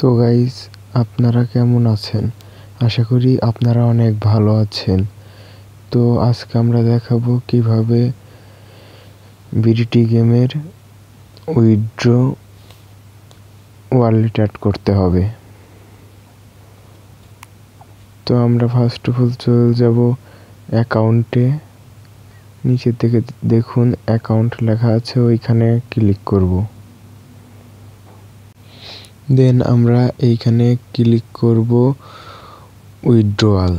তো গাইস, আপনারা কেমন আছেন? আশা করি আপনারা অনেক ভালো আছেন। তো আজকে আমরা দেখাবো কিভাবে বিডিটি গেমের উইথড্র ওয়ালেট অ্যাড করতে হবে। তো আমরা ফার্স্ট অফ অল চলে যাব অ্যাকাউন্টে। নিচের দিকে দেখুন অ্যাকাউন্ট লেখা আছে, ওইখানে ক্লিক করব। দেন আমরা এইখানে ক্লিক করব উইথড্রয়াল।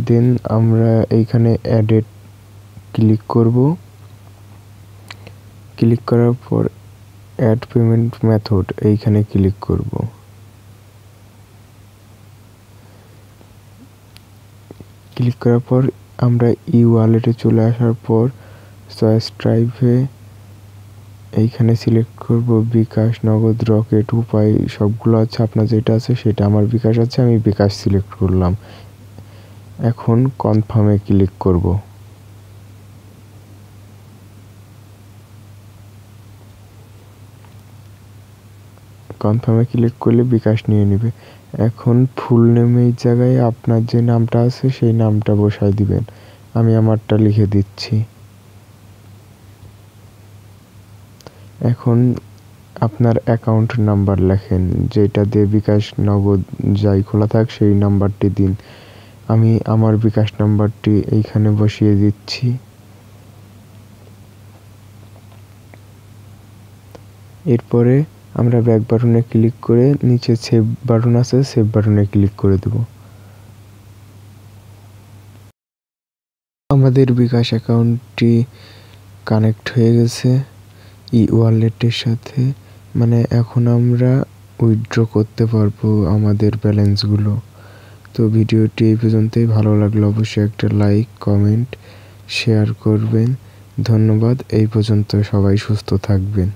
দেন আমরা এইখানে অ্যাডে ক্লিক করব। ক্লিক করার পর অ্যাড পেমেন্ট মেথড এইখানে ক্লিক করব। ক্লিক করার পর আমরা ই ওয়ালেটে চলে আসার পর চয়েস ড্রাইভে এইখানে সিলেক্ট করব বিকাশ, নগদ, রকেট, উপায় সবগুলো আছে। আপনার যেটা আছে সেটা, আমার বিকাশ আছে, আমি বিকাশ সিলেক্ট করলাম। এখন কনফার্মে ক্লিক করব। কনফার্মে ক্লিক করলে বিকাশ নিয়ে নেবে। এখন ফুল নেম এই জায়গায় আপনার যে নামটা আছে সেই নামটা বসায় দিবেন। আমি আমারটা লিখে দিচ্ছি। এখন আপনার অ্যাকাউন্ট নাম্বার লেখেন, যেটা দিয়ে বিকাশ, নগদ যাই খোলা থাক সেই নাম্বারটি দিন। আমি আমার বিকাশ নাম্বারটি এইখানে বসিয়ে দিচ্ছি। এরপরে আমরা ব্যাক বাটনে ক্লিক করে নিচে সেভ বাটন আছে, সেভ বাটনে ক্লিক করে দেব। আমাদের বিকাশ অ্যাকাউন্টটি কানেক্ট হয়ে গেছে ই ওয়ালেটের সাথে, মানে এখন আমরা উইথড্র করতে পারবো আমাদের ব্যালেন্সগুলো। তো ভিডিওটি এই পর্যন্তই। ভালো লাগলে অবশ্যই একটা লাইক, কমেন্ট, শেয়ার করবেন। ধন্যবাদ। এই পর্যন্ত। সবাই সুস্থ থাকবেন।